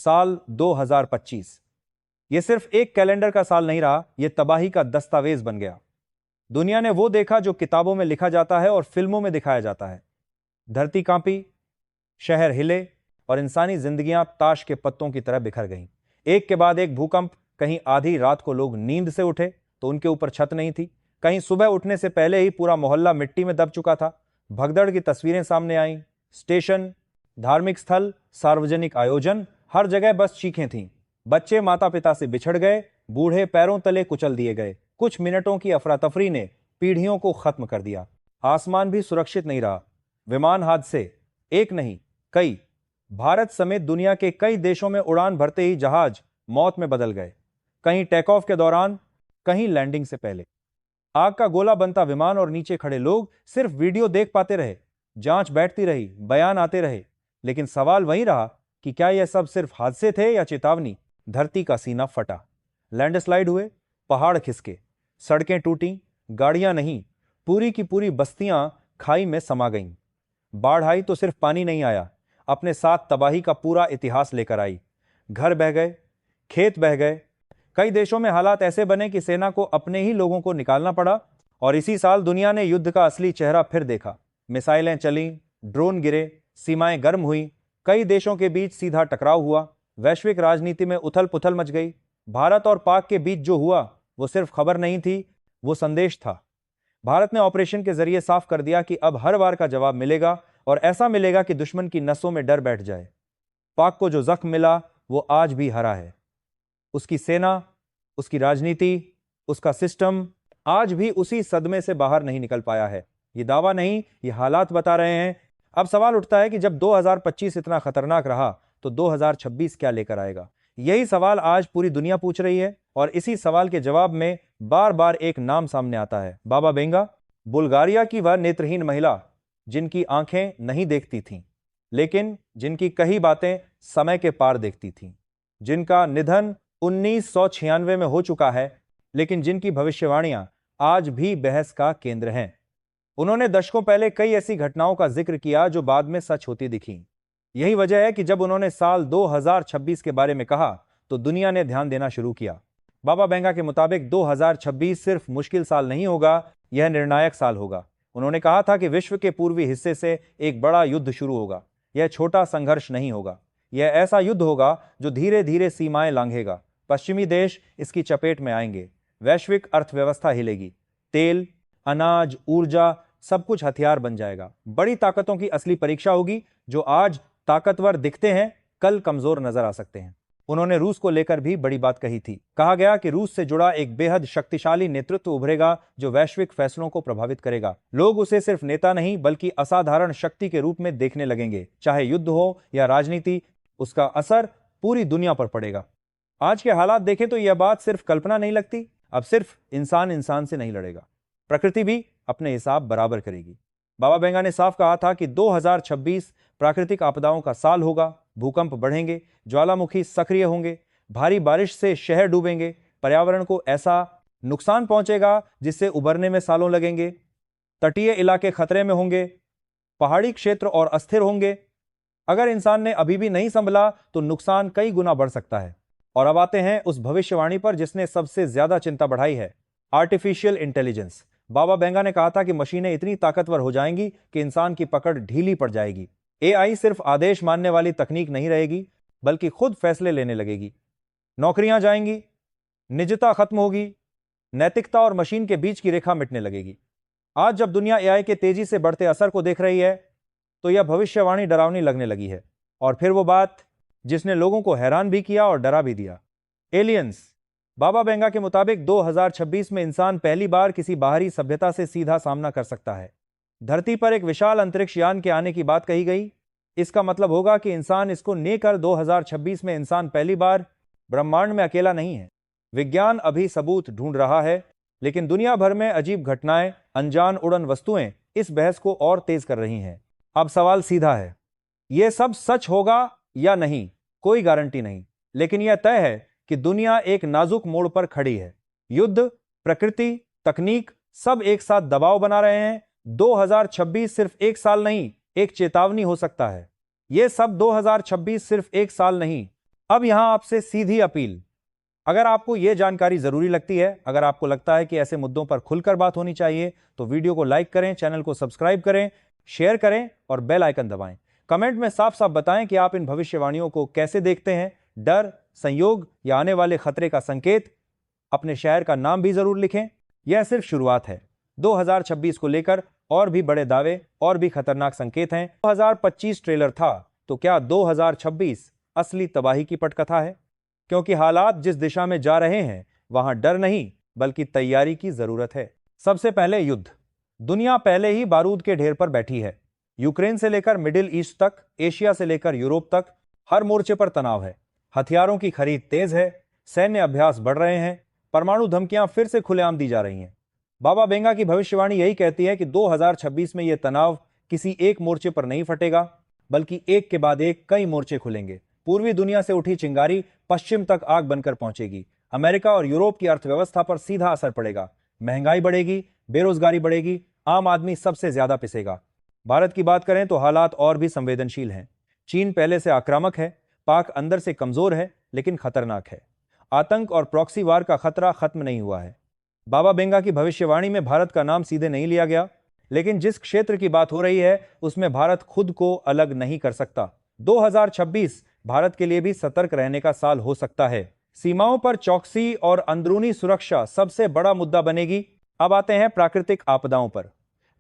साल 2025। यह सिर्फ एक कैलेंडर का साल नहीं रहा, यह तबाही का दस्तावेज बन गया। दुनिया ने वो देखा जो किताबों में लिखा जाता है और फिल्मों में दिखाया जाता है। धरती कांपी, शहर हिले और इंसानी जिंदगियां ताश के पत्तों की तरह बिखर गईं। एक के बाद एक भूकंप। कहीं आधी रात को लोग नींद से उठे तो उनके ऊपर छत नहीं थी, कहीं सुबह उठने से पहले ही पूरा मोहल्ला मिट्टी में दब चुका था। भगदड़ की तस्वीरें सामने आईं। स्टेशन, धार्मिक स्थल, सार्वजनिक आयोजन, हर जगह बस चीखें थीं। बच्चे माता पिता से बिछड़ गए, बूढ़े पैरों तले कुचल दिए गए। कुछ मिनटों की अफरा तफरी ने पीढ़ियों को खत्म कर दिया। आसमान भी सुरक्षित नहीं रहा। विमान हादसे, एक नहीं कई। भारत समेत दुनिया के कई देशों में उड़ान भरते ही जहाज मौत में बदल गए, कहीं टेक ऑफ के दौरान, कहीं लैंडिंग से पहले। आग का गोला बनता विमान और नीचे खड़े लोग सिर्फ वीडियो देख पाते रहे। जांच बैठती रही, बयान आते रहे, लेकिन सवाल वही रहा कि क्या यह सब सिर्फ हादसे थे या चेतावनी। धरती का सीना फटा, लैंडस्लाइड हुए, पहाड़ खिसके, सड़कें टूटी, गाड़ियां नहीं, पूरी की पूरी बस्तियां खाई में समा गईं। बाढ़ आई तो सिर्फ पानी नहीं आया, अपने साथ तबाही का पूरा इतिहास लेकर आई। घर बह गए, खेत बह गए। कई देशों में हालात ऐसे बने कि सेना को अपने ही लोगों को निकालना पड़ा। और इसी साल दुनिया ने युद्ध का असली चेहरा फिर देखा। मिसाइलें चलीं, ड्रोन गिरे, सीमाएं गर्म हुई, कई देशों के बीच सीधा टकराव हुआ, वैश्विक राजनीति में उथल पुथल मच गई। भारत और पाक के बीच जो हुआ वो सिर्फ खबर नहीं थी, वो संदेश था। भारत ने ऑपरेशन के जरिए साफ कर दिया कि अब हर वार का जवाब मिलेगा, और ऐसा मिलेगा कि दुश्मन की नसों में डर बैठ जाए। पाक को जो जख्म मिला वो आज भी हरा है। उसकी सेना, उसकी राजनीति, उसका सिस्टम आज भी उसी सदमे से बाहर नहीं निकल पाया है। ये दावा नहीं, ये हालात बता रहे हैं। अब सवाल उठता है कि जब 2025 इतना खतरनाक रहा तो 2026 क्या लेकर आएगा। यही सवाल आज पूरी दुनिया पूछ रही है, और इसी सवाल के जवाब में बार बार एक नाम सामने आता है, बाबा बेंगा। बुल्गारिया की वह नेत्रहीन महिला जिनकी आंखें नहीं देखती थीं, लेकिन जिनकी कई बातें समय के पार देखती थीं, जिनका निधन 1996 में हो चुका है, लेकिन जिनकी भविष्यवाणियां आज भी बहस का केंद्र हैं। उन्होंने दशकों पहले कई ऐसी घटनाओं का जिक्र किया जो बाद में सच होती दिखीं। यही वजह है कि जब उन्होंने साल 2026 के बारे में कहा तो दुनिया ने ध्यान देना शुरू किया। बाबा बेंगा के मुताबिक 2026 सिर्फ मुश्किल साल नहीं होगा, यह निर्णायक साल होगा। उन्होंने कहा था कि विश्व के पूर्वी हिस्से से एक बड़ा युद्ध शुरू होगा। यह छोटा संघर्ष नहीं होगा, यह ऐसा युद्ध होगा जो धीरे धीरे सीमाएं लांघेगा। पश्चिमी देश इसकी चपेट में आएंगे, वैश्विक अर्थव्यवस्था हिलेगी, तेल, अनाज, ऊर्जा सब कुछ हथियार बन जाएगा। बड़ी ताकतों की असली परीक्षा होगी। जो आज ताकतवर दिखते हैं, कल कमजोर नजर आ सकते हैं। उन्होंने रूस को लेकर भी बड़ी बात कही थी। कहा गया कि रूस से जुड़ा एक बेहद शक्तिशाली नेतृत्व उभरेगा जो वैश्विक फैसलों को प्रभावित करेगा। लोग उसे सिर्फ नेता नहीं बल्कि असाधारण शक्ति के रूप में देखने लगेंगे। चाहे युद्ध हो या राजनीति, उसका असर पूरी दुनिया पर पड़ेगा। आज के हालात देखें तो यह बात सिर्फ कल्पना नहीं लगती। अब सिर्फ इंसान इंसान से नहीं लड़ेगा, प्रकृति भी अपने हिसाब बराबर करेगी। बाबा बेंगा ने साफ कहा था कि 2026 प्राकृतिक आपदाओं का साल होगा। भूकंप बढ़ेंगे, ज्वालामुखी सक्रिय होंगे, भारी बारिश से शहर डूबेंगे, पर्यावरण को ऐसा नुकसान पहुंचेगा जिससे उबरने में सालों लगेंगे। तटीय इलाके खतरे में होंगे, पहाड़ी क्षेत्र और अस्थिर होंगे। अगर इंसान ने अभी भी नहीं संभला तो नुकसान कई गुना बढ़ सकता है। और अब आते हैं उस भविष्यवाणी पर जिसने सबसे ज्यादा चिंता बढ़ाई है, आर्टिफिशियल इंटेलिजेंस। बाबा बेंगा ने कहा था कि मशीनें इतनी ताकतवर हो जाएंगी कि इंसान की पकड़ ढीली पड़ जाएगी। एआई सिर्फ आदेश मानने वाली तकनीक नहीं रहेगी, बल्कि खुद फैसले लेने लगेगी। नौकरियां जाएंगी, निजता खत्म होगी, नैतिकता और मशीन के बीच की रेखा मिटने लगेगी। आज जब दुनिया एआई के तेजी से बढ़ते असर को देख रही है तो यह भविष्यवाणी डरावनी लगने लगी है। और फिर वो बात जिसने लोगों को हैरान भी किया और डरा भी दिया, एलियंस। बाबा बेंगा के मुताबिक 2026 में इंसान पहली बार किसी बाहरी सभ्यता से सीधा सामना कर सकता है। धरती पर एक विशाल अंतरिक्ष यान के आने की बात कही गई। इसका मतलब होगा कि इंसान इसको नेकर 2026 में इंसान पहली बार ब्रह्मांड में अकेला नहीं है। विज्ञान अभी सबूत ढूंढ रहा है, लेकिन दुनिया भर में अजीब घटनाएं, अनजान उड़न वस्तुएं इस बहस को और तेज कर रही हैं। अब सवाल सीधा है, यह सब सच होगा या नहीं? कोई गारंटी नहीं, लेकिन यह तय है कि दुनिया एक नाजुक मोड़ पर खड़ी है। युद्ध, प्रकृति, तकनीक सब एक साथ दबाव बना रहे हैं। 2026 सिर्फ एक साल नहीं, एक चेतावनी हो सकता है। यह सब 2026 सिर्फ एक साल नहीं, अब यहां आपसे सीधी अपील, अगर आपको यह जानकारी जरूरी लगती है, अगर आपको लगता है कि ऐसे मुद्दों पर खुलकर बात होनी चाहिए, तो वीडियो को लाइक करें, चैनल को सब्सक्राइब करें, शेयर करें और बेल आइकन दबाएं। कमेंट में साफ साफ बताएं कि आप इन भविष्यवाणियों को कैसे देखते हैं, डर, संयोग या आने वाले खतरे का संकेत। अपने शहर का नाम भी जरूर लिखें। यह सिर्फ शुरुआत है। 2026 को लेकर और भी बड़े दावे और भी खतरनाक संकेत हैं। 2025 ट्रेलर था, तो क्या 2026 असली तबाही की पटकथा है? क्योंकि हालात जिस दिशा में जा रहे हैं, वहां डर नहीं बल्कि तैयारी की जरूरत है। सबसे पहले युद्ध। दुनिया पहले ही बारूद के ढेर पर बैठी है। यूक्रेन से लेकर मिडिल ईस्ट तक, एशिया से लेकर यूरोप तक, हर मोर्चे पर तनाव है। हथियारों की खरीद तेज है, सैन्य अभ्यास बढ़ रहे हैं, परमाणु धमकियां फिर से खुलेआम दी जा रही हैं। बाबा बेंगा की भविष्यवाणी यही कहती है कि 2026 में यह तनाव किसी एक मोर्चे पर नहीं फटेगा, बल्कि एक के बाद एक कई मोर्चे खुलेंगे। पूर्वी दुनिया से उठी चिंगारी पश्चिम तक आग बनकर पहुंचेगी। अमेरिका और यूरोप की अर्थव्यवस्था पर सीधा असर पड़ेगा। महंगाई बढ़ेगी, बेरोजगारी बढ़ेगी, आम आदमी सबसे ज्यादा पिसेगा। भारत की बात करें तो हालात और भी संवेदनशील हैं। चीन पहले से आक्रामक है, पाक अंदर से कमजोर है लेकिन खतरनाक है। आतंक और प्रॉक्सी वार का खतरा खत्म नहीं हुआ है। बाबा बेंगा की भविष्यवाणी में भारत का नाम सीधे नहीं लिया गया, लेकिन जिस क्षेत्र की बात हो रही है उसमें भारत खुद को अलग नहीं कर सकता। 2026 भारत के लिए भी सतर्क रहने का साल हो सकता है। सीमाओं पर चौकसी और अंदरूनी सुरक्षा सबसे बड़ा मुद्दा बनेगी। अब आते हैं प्राकृतिक आपदाओं पर।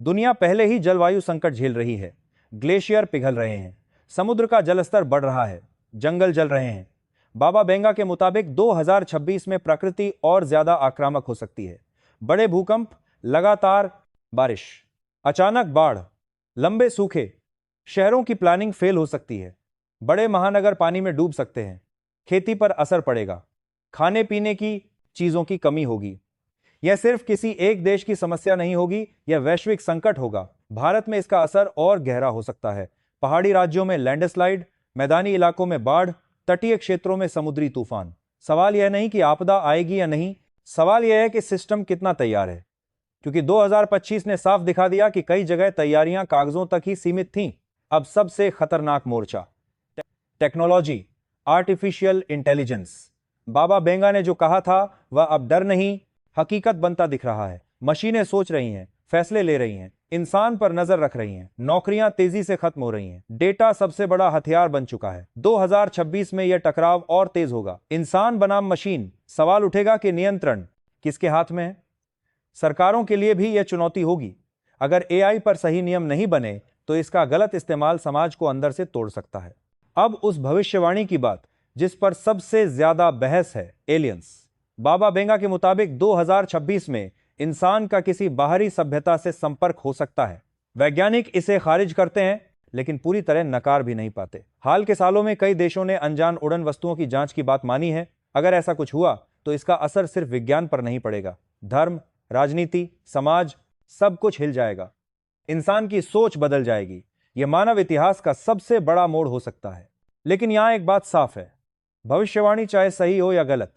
दुनिया पहले ही जलवायु संकट झेल रही है। ग्लेशियर पिघल रहे हैं, समुद्र का जलस्तर बढ़ रहा है, जंगल जल रहे हैं। बाबा बेंगा के मुताबिक 2026 में प्रकृति और ज्यादा आक्रामक हो सकती है। बड़े भूकंप, लगातार बारिश, अचानक बाढ़, लंबे सूखे, शहरों की प्लानिंग फेल हो सकती है। बड़े महानगर पानी में डूब सकते हैं। खेती पर असर पड़ेगा, खाने पीने की चीजों की कमी होगी। यह सिर्फ किसी एक देश की समस्या नहीं होगी, यह वैश्विक संकट होगा। भारत में इसका असर और गहरा हो सकता है। पहाड़ी राज्यों में लैंडस्लाइड, मैदानी इलाकों में बाढ़, तटीय क्षेत्रों में समुद्री तूफान। सवाल यह नहीं कि आपदा आएगी या नहीं, सवाल यह है कि सिस्टम कितना तैयार है। क्योंकि 2025 ने साफ दिखा दिया कि कई जगह तैयारियां कागजों तक ही सीमित थीं। अब सबसे खतरनाक मोर्चा, टेक्नोलॉजी, आर्टिफिशियल इंटेलिजेंस। बाबा बेंगा ने जो कहा था वह अब डर नहीं, हकीकत बनता दिख रहा है। मशीनें सोच रही हैं, फैसले ले रही हैं, इंसान पर नजर रख रही हैं, नौकरियां तेजी से खत्म हो रही हैं। डेटा सबसे बड़ा हथियार बन चुका है। 2026 में यह टकराव और तेज होगा। इंसान बनाम मशीन। सवाल उठेगा कि नियंत्रण किसके हाथ में है? सरकारों के लिए भी यह चुनौती होगी। अगर एआई पर सही नियम नहीं बने तो इसका गलत इस्तेमाल समाज को अंदर से तोड़ सकता है। अब उस भविष्यवाणी की बात जिस पर सबसे ज्यादा बहस है, एलियंस। बाबा बेंगा के मुताबिक 2026 में इंसान का किसी बाहरी सभ्यता से संपर्क हो सकता है। वैज्ञानिक इसे खारिज करते हैं लेकिन पूरी तरह नकार भी नहीं पाते। हाल के सालों में कई देशों ने अनजान उड़न वस्तुओं की जांच की बात मानी है। अगर ऐसा कुछ हुआ तो इसका असर सिर्फ विज्ञान पर नहीं पड़ेगा, धर्म, राजनीति, समाज, सब कुछ हिल जाएगा। इंसान की सोच बदल जाएगी। यह मानव इतिहास का सबसे बड़ा मोड़ हो सकता है। लेकिन यहां एक बात साफ है, भविष्यवाणी चाहे सही हो या गलत,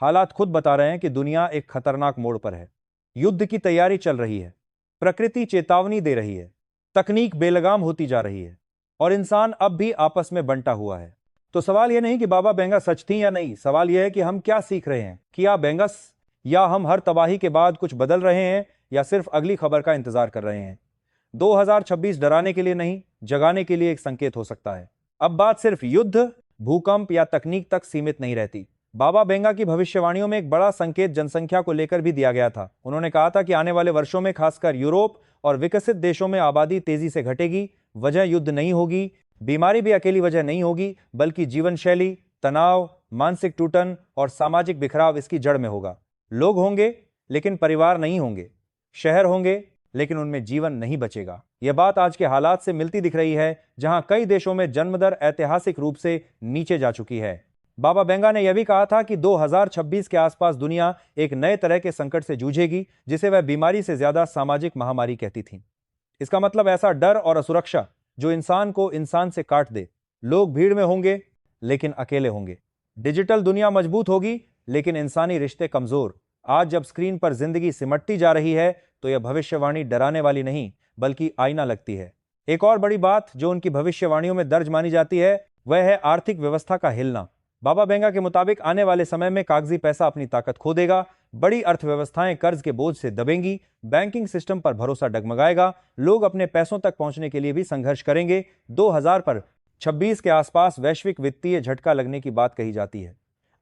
हालात खुद बता रहे हैं कि दुनिया एक खतरनाक मोड़ पर है। युद्ध की तैयारी चल रही है, प्रकृति चेतावनी दे रही है, तकनीक बेलगाम होती जा रही है और इंसान अब भी आपस में बंटा हुआ है। तो सवाल यह नहीं कि बाबा बेंगा सच थी या नहीं, सवाल यह है कि हम क्या सीख रहे हैं। क्या बेंगस, या हम हर तबाही के बाद कुछ बदल रहे हैं, या सिर्फ अगली खबर का इंतजार कर रहे हैं। 2026 डराने के लिए नहीं, जगाने के लिए एक संकेत हो सकता है। अब बात सिर्फ युद्ध, भूकंप या तकनीक तक सीमित नहीं रहती। बाबा बेंगा की भविष्यवाणियों में एक बड़ा संकेत जनसंख्या को लेकर भी दिया गया था। उन्होंने कहा था कि आने वाले वर्षों में खासकर यूरोप और विकसित देशों में आबादी तेजी से घटेगी। वजह युद्ध नहीं होगी, बीमारी भी अकेली वजह नहीं होगी, बल्कि जीवन शैली, तनाव, मानसिक टूटन और सामाजिक बिखराव इसकी जड़ में होगा। लोग होंगे लेकिन परिवार नहीं होंगे, शहर होंगे लेकिन उनमें जीवन नहीं बचेगा। यह बात आज के हालात से मिलती दिख रही है, जहां कई देशों में जन्मदर ऐतिहासिक रूप से नीचे जा चुकी है। बाबा बेंगा ने यह भी कहा था कि 2026 के आसपास दुनिया एक नए तरह के संकट से जूझेगी, जिसे वह बीमारी से ज्यादा सामाजिक महामारी कहती थी। इसका मतलब ऐसा डर और असुरक्षा जो इंसान को इंसान से काट दे। लोग भीड़ में होंगे लेकिन अकेले होंगे। डिजिटल दुनिया मजबूत होगी लेकिन इंसानी रिश्ते कमजोर। आज जब स्क्रीन पर जिंदगी सिमटती जा रही है तो यह भविष्यवाणी डराने वाली नहीं बल्कि आईना लगती है। एक और बड़ी बात जो उनकी भविष्यवाणियों में दर्ज मानी जाती है वह है आर्थिक व्यवस्था का हिलना। बाबा बेंगा के मुताबिक आने वाले समय में कागजी पैसा अपनी ताकत खो देगा, बड़ी अर्थव्यवस्थाएं कर्ज के बोझ से दबेंगी, बैंकिंग सिस्टम पर भरोसा डगमगाएगा, लोग अपने पैसों तक पहुंचने के लिए भी संघर्ष करेंगे। 2026 के आसपास वैश्विक वित्तीय झटका लगने की बात कही जाती है।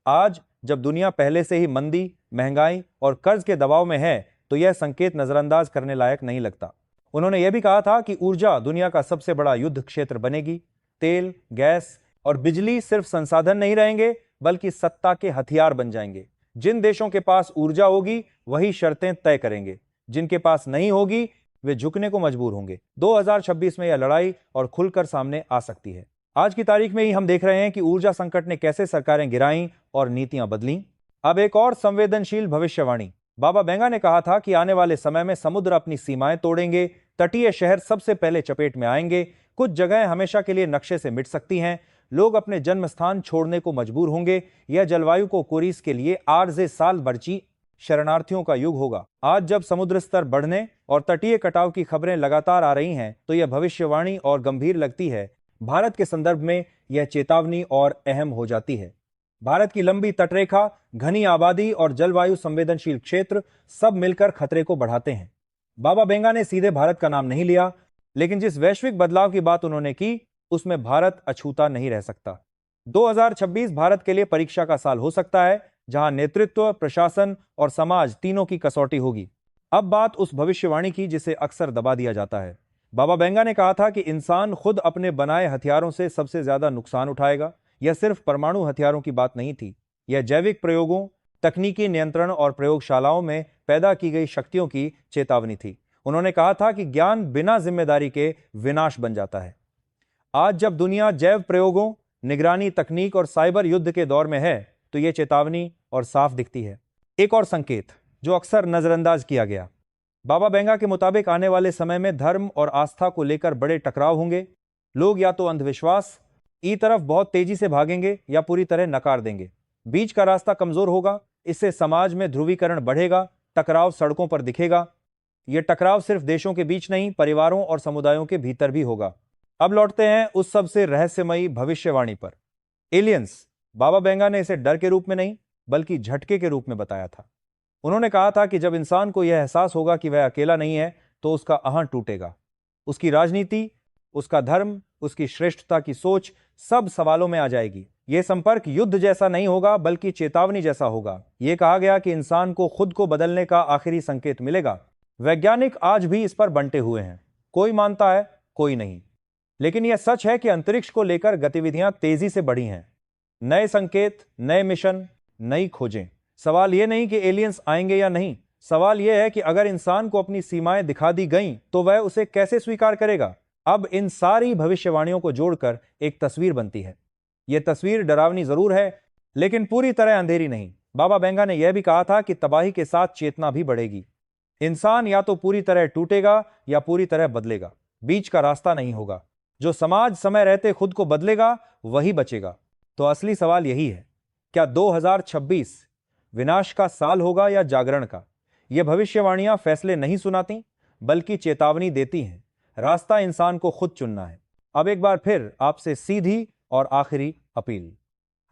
आज जब दुनिया पहले से ही मंदी, महंगाई और कर्ज के दबाव में है, तो यह संकेत नजरअंदाज करने लायक नहीं लगता। उन्होंने यह भी कहा था कि ऊर्जा दुनिया का सबसे बड़ा युद्ध क्षेत्र बनेगी। तेल, गैस और बिजली सिर्फ संसाधन नहीं रहेंगे, बल्कि सत्ता के हथियार बन जाएंगे। जिन देशों के पास ऊर्जा होगी वही शर्तें तय करेंगे, जिनके पास नहीं होगी वे झुकने को मजबूर होंगे। 2026 में यह लड़ाई और खुलकर सामने आ सकती है। आज की तारीख में ही हम देख रहे हैं कि ऊर्जा संकट ने कैसे सरकारें गिराईं और नीतियां बदलीं। अब एक और संवेदनशील भविष्यवाणी। बाबा बेंगा ने कहा था कि आने वाले समय में समुद्र अपनी सीमाएं तोड़ेंगे, तटीय शहर सबसे पहले चपेट में आएंगे, कुछ जगहें हमेशा के लिए नक्शे से मिट सकती हैं, लोग अपने जन्म स्थान छोड़ने को मजबूर होंगे। यह जलवायु को कोरिस के लिए आरजे साल बरची शरणार्थियों का युग होगा। आज जब समुद्र स्तर बढ़ने और तटीय कटाव की खबरें लगातार आ रही हैं, तो यह भविष्यवाणी और गंभीर लगती है। भारत के संदर्भ में यह चेतावनी और अहम हो जाती है। भारत की लंबी तटरेखा, घनी आबादी और जलवायु संवेदनशील क्षेत्र सब मिलकर खतरे को बढ़ाते हैं। बाबा बेंगा ने सीधे भारत का नाम नहीं लिया, लेकिन जिस वैश्विक बदलाव की बात उन्होंने की, उसमें भारत अछूता नहीं रह सकता। 2026 भारत के लिए परीक्षा का साल हो सकता है, जहां नेतृत्व, प्रशासन और समाज तीनों की कसौटी होगी। अब बात उस भविष्यवाणी की जिसे अक्सर दबा दिया जाता है। बाबा बेंगा ने कहा था कि इंसान खुद अपने बनाए हथियारों से सबसे ज्यादा नुकसान उठाएगा। यह सिर्फ परमाणु हथियारों की बात नहीं थी, यह जैविक प्रयोगों, तकनीकी नियंत्रण और प्रयोगशालाओं में पैदा की गई शक्तियों की चेतावनी थी। उन्होंने कहा था कि ज्ञान बिना जिम्मेदारी के विनाश बन जाता है। आज जब दुनिया जैव प्रयोगों, निगरानी तकनीक और साइबर युद्ध के दौर में है, तो यह चेतावनी और साफ दिखती है। एक और संकेत जो अक्सर नजरअंदाज किया गया। बाबा बेंगा के मुताबिक आने वाले समय में धर्म और आस्था को लेकर बड़े टकराव होंगे। लोग या तो अंधविश्वास की तरफ बहुत तेजी से भागेंगे या पूरी तरह नकार देंगे। बीच का रास्ता कमजोर होगा। इससे समाज में ध्रुवीकरण बढ़ेगा, टकराव सड़कों पर दिखेगा। यह टकराव सिर्फ देशों के बीच नहीं, परिवारों और समुदायों के भीतर भी होगा। अब लौटते हैं उस सबसे रहस्यमयी भविष्यवाणी पर, एलियंस। बाबा बेंगा ने इसे डर के रूप में नहीं, बल्कि झटके के रूप में बताया था। उन्होंने कहा था कि जब इंसान को यह एहसास होगा कि वह अकेला नहीं है, तो उसका अहं टूटेगा। उसकी राजनीति, उसका धर्म, उसकी श्रेष्ठता की सोच सब सवालों में आ जाएगी। यह संपर्क युद्ध जैसा नहीं होगा, बल्कि चेतावनी जैसा होगा। यह कहा गया कि इंसान को खुद को बदलने का आखिरी संकेत मिलेगा। वैज्ञानिक आज भी इस पर बंटे हुए हैं, कोई मानता है, कोई नहीं। लेकिन यह सच है कि अंतरिक्ष को लेकर गतिविधियां तेजी से बढ़ी हैं। नए संकेत, नए मिशन, नई खोजें। सवाल यह नहीं कि एलियंस आएंगे या नहीं, सवाल यह है कि अगर इंसान को अपनी सीमाएं दिखा दी गईं, तो वह उसे कैसे स्वीकार करेगा। अब इन सारी भविष्यवाणियों को जोड़कर एक तस्वीर बनती है। यह तस्वीर डरावनी जरूर है, लेकिन पूरी तरह अंधेरी नहीं। बाबा बेंगा ने यह भी कहा था कि तबाही के साथ चेतना भी बढ़ेगी। इंसान या तो पूरी तरह टूटेगा या पूरी तरह बदलेगा, बीच का रास्ता नहीं होगा। जो समाज समय रहते खुद को बदलेगा, वही बचेगा। तो असली सवाल यही है, क्या 2026 विनाश का साल होगा या जागरण का? यह भविष्यवाणियां फैसले नहीं सुनाती, बल्कि चेतावनी देती हैं। रास्ता इंसान को खुद चुनना है। अब एक बार फिर आपसे सीधी और आखिरी अपील,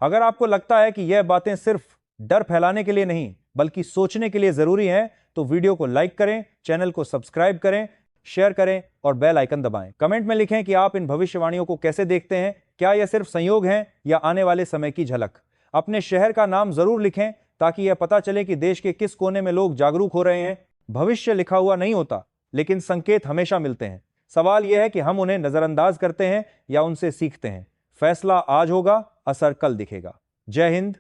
अगर आपको लगता है कि यह बातें सिर्फ डर फैलाने के लिए नहीं, बल्कि सोचने के लिए जरूरी हैं, तो वीडियो को लाइक करें, चैनल को सब्सक्राइब करें, शेयर करें और बेल आइकन दबाएं। कमेंट में लिखें कि आप इन भविष्यवाणियों को कैसे देखते हैं। क्या यह सिर्फ संयोग हैं या आने वाले समय की झलक? अपने शहर का नाम जरूर लिखें, ताकि यह पता चले कि देश के किस कोने में लोग जागरूक हो रहे हैं। भविष्य लिखा हुआ नहीं होता, लेकिन संकेत हमेशा मिलते हैं। सवाल यह है कि हम उन्हें नजरअंदाज करते हैं या उनसे सीखते हैं। फैसला आज होगा, असर कल दिखेगा। जय हिंद,